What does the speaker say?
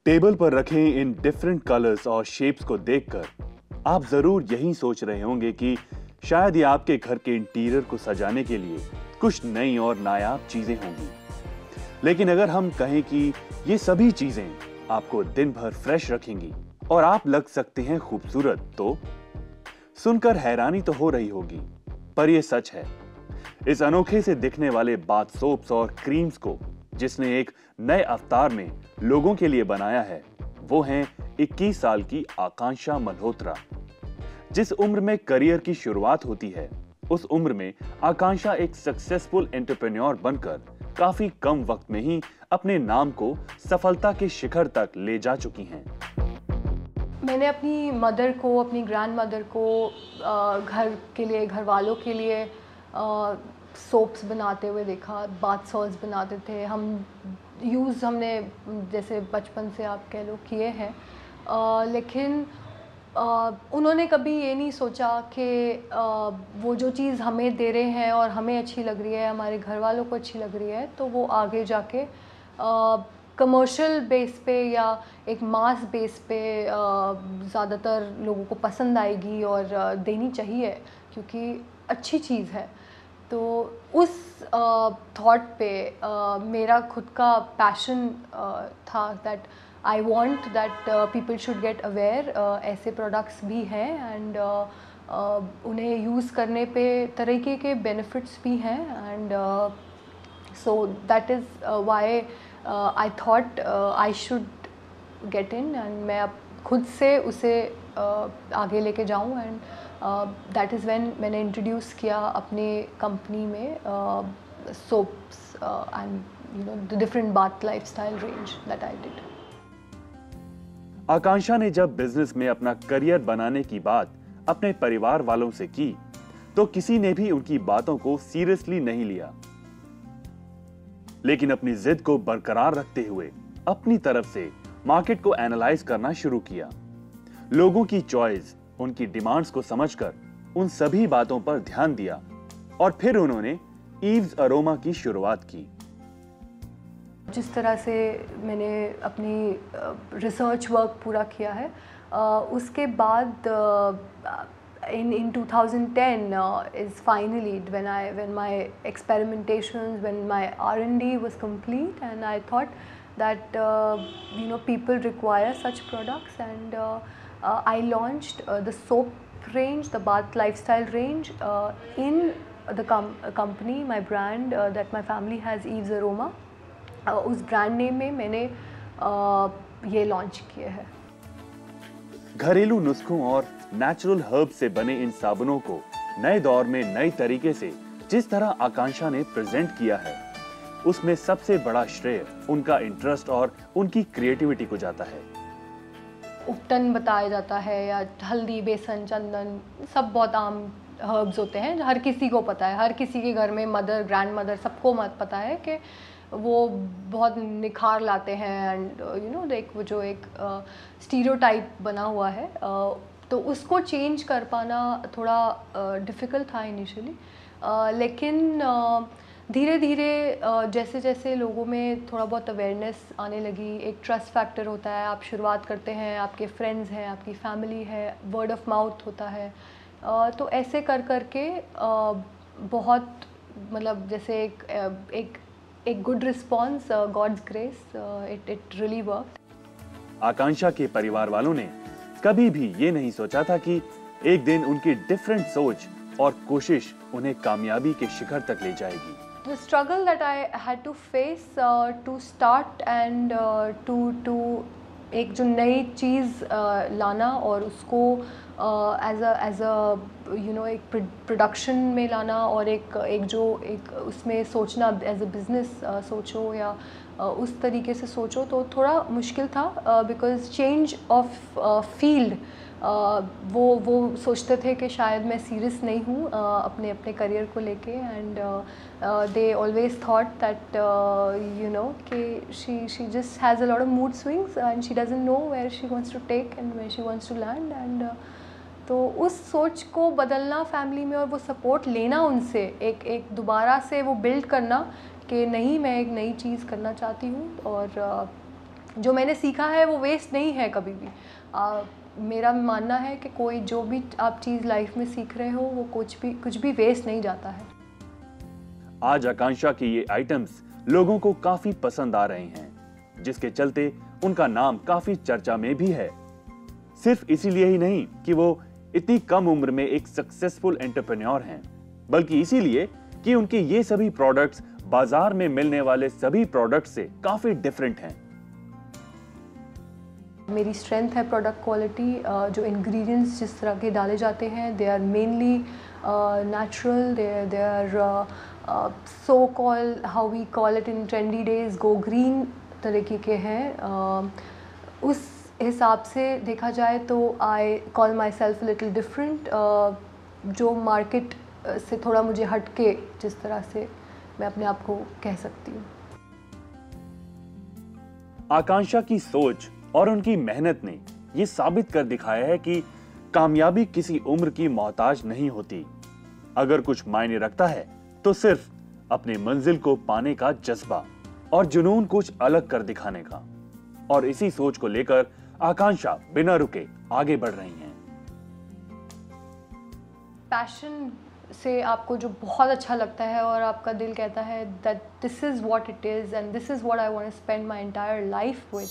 Table पर रखे in different colours और शेप्स को देखकर आप जरूर यही सोच रहे होंगे कि शायद ये आपके घर के इंटीरियर को सजाने के लिए कुछ नई और नायाब चीजें होंगी। लेकिन अगर हम कहें कि ये सभी चीजें आपको दिन भर फ्रेश रखेंगी और आप लग सकते हैं खूबसूरत, तो सुनकर हैरानी तो हो रही होगी, पर यह सच है। इस अनोखे से दिखने वाले बाथ सोप्स और क्रीम्स को जिसने एक नए अवतार में लोगों के लिए बनाया है, वो हैं 21 साल की आकांक्षा मल्होत्रा। जिस उम्र में करियर की शुरुआत होती है, उस उम्र में आकांक्षा एक सक्सेसफुल एंटरप्रेन्योर बनकर काफी कम वक्त में ही अपने नाम को सफलता के शिखर तक ले जा चुकी हैं। मैंने अपनी मदर को, अपनी ग्रैंड मदर को घर के लिए, घर वालों के लिए सोप्स बनाते हुए देखा, बाथ सॉल्ट्स बनाते थे। हमने जैसे बचपन से आप कह लो किए हैं, लेकिन उन्होंने कभी ये नहीं सोचा कि वो जो चीज़ हमें दे रहे हैं और हमें अच्छी लग रही है, हमारे घर वालों को अच्छी लग रही है, तो वो आगे जाके कमर्शियल बेस पे या एक मास बेस पे ज़्यादातर लोगों को पसंद आएगी और देनी चाहिए, क्योंकि अच्छी चीज़ है। तो उस थॉट पे मेरा खुद का पैशन था that I want that people should get aware. ऐसे प्रोडक्ट्स भी हैं एंड उन्हें यूज़ करने पे तरीके के बेनिफिट्स भी हैं, and so that is why I thought I should get in, and मैं अब खुद से उसे आगे लेके जाऊँ। एंड दैट इज़ व्हेन मैंने इंट्रोड्यूस किया अपने कंपनी में soaps and the different bath lifestyle range that I did. Akanksha ने जब बिजनेस में अपना करियर बनाने की बात अपने परिवार वालों से की, तो किसी ने भी उनकी बातों को सीरियसली नहीं लिया। लेकिन अपनी जिद को बरकरार रखते हुए अपनी तरफ से मार्केट को एनालाइज करना शुरू किया। लोगों की चॉइस, उनकी डिमांड्स को समझकर उन सभी बातों पर ध्यान दिया और फिर उन्होंने ईव्स अरोमा की शुरुआत की। जिस तरह से मैंने अपनी रिसर्च वर्क पूरा किया है, उसके बाद in 2010 is finally when my experimentations, when my R&D was complete, and I thought that people require such products, and I launched the soap range, the bath lifestyle range in the company, my brand that my family has, Eve's Aroma. उस brand name में मैंने ये launch किए हैं। घरेलू नुस्खों और natural herb से बने इन साबुनों को नए दौर में नए तरीके से जिस तरह आकांक्षा ने प्रेजेंट किया है, उसमें सबसे बड़ा श्रेय उनका इंटरेस्ट और उनकी क्रिएटिविटी को जाता है। उपटन बताया जाता है, या हल्दी, बेसन, चंदन, सब बहुत आम हर्ब्स होते हैं, हर किसी को पता है, हर किसी के घर में मदर, ग्रैंड मदर, सबको पता है कि वो बहुत निखार लाते हैं। एंड एक वो जो एक स्टीरियोटाइप बना हुआ है, तो उसको चेंज कर पाना थोड़ा डिफ़िकल्ट था इनिशियली, लेकिन धीरे धीरे जैसे जैसे लोगों में थोड़ा बहुत अवेयरनेस आने लगी, एक ट्रस्ट फैक्टर होता है, आप शुरुआत करते हैं, आपके फ्रेंड्स हैं, आपकी फैमिली है, वर्ड ऑफ माउथ होता है, तो ऐसे कर करके बहुत मतलब जैसे एक good response, God's grace, it really worked. Akanksha के परिवार वालों ने कभी भी ये नहीं सोचा था कि एक दिन उनकी डिफरेंट सोच और कोशिश उन्हें कामयाबी के शिखर तक ले जाएगी। The struggle that I had to face to start and to एक जो नई चीज़ लाना और उसको एज अ एक प्रोडक्शन में लाना, और एक उसमें सोचना एज अ बिज़नेस सोचो या उस तरीके से सोचो, तो थोड़ा मुश्किल था, बिकॉज़ चेंज ऑफ फील्ड, वो सोचते थे कि शायद मैं सीरियस नहीं हूँ अपने करियर को लेके, and they always thought that कि she just has a lot of mood swings and she doesn't know where she wants to take and where she wants to land. And तो उस सोच को बदलना फैमिली में और वो सपोर्ट लेना उनसे, एक दोबारा से वो बिल्ड करना कि नहीं, मैं एक नई चीज़ करना चाहती हूँ, और जो मैंने सीखा है वो वेस्ट नहीं है कभी भी। मेरा मानना है कि कोई जो भी आप चीज़ लाइफ में सीख रहे हो वो कुछ भी वेस्ट नहीं जाता है। आज आकांक्षा की ये आइटम्स लोगों को काफी पसंद आ रहे हैं, जिसके चलते उनका नाम काफी चर्चा में भी है। सिर्फ इसीलिए ही नहीं कि वो इतनी कम उम्र में एक सक्सेसफुल एंटरप्रेन्योर हैं, बल्कि इसीलिए कि उनके ये सभी प्रोडक्ट्स बाजार में मिलने वाले सभी प्रोडक्ट्स से काफी डिफरेंट हैं। मेरी स्ट्रेंथ है प्रोडक्ट क्वालिटी। जो इंग्रेडिएंट्स जिस तरह के डाले जाते हैं they are mainly natural, they are so call, how we call it in trendy days, go green तरीके के हैं। उस हिसाब से देखा जाए तो I call myself little different, जो मार्केट से थोड़ा मुझे हट के जिस तरह से मैं अपने आप को कह सकती हूँ। आकांक्षा की सोच और उनकी मेहनत ने ये साबित कर दिखाया है कि कामयाबी किसी उम्र की मोहताज नहीं होती। अगर कुछ मायने रखता है तो सिर्फ अपने मंजिल को पाने का जज्बा और जुनून कुछ अलग कर दिखाने का। और इसी सोच को लेकर आकांक्षा बिना रुके आगे बढ़ रही हैं। पैशन से आपको जो बहुत अच्छा लगता है और आपका दिल कहता है that this is what it is and this is what I want to spend my entire life with,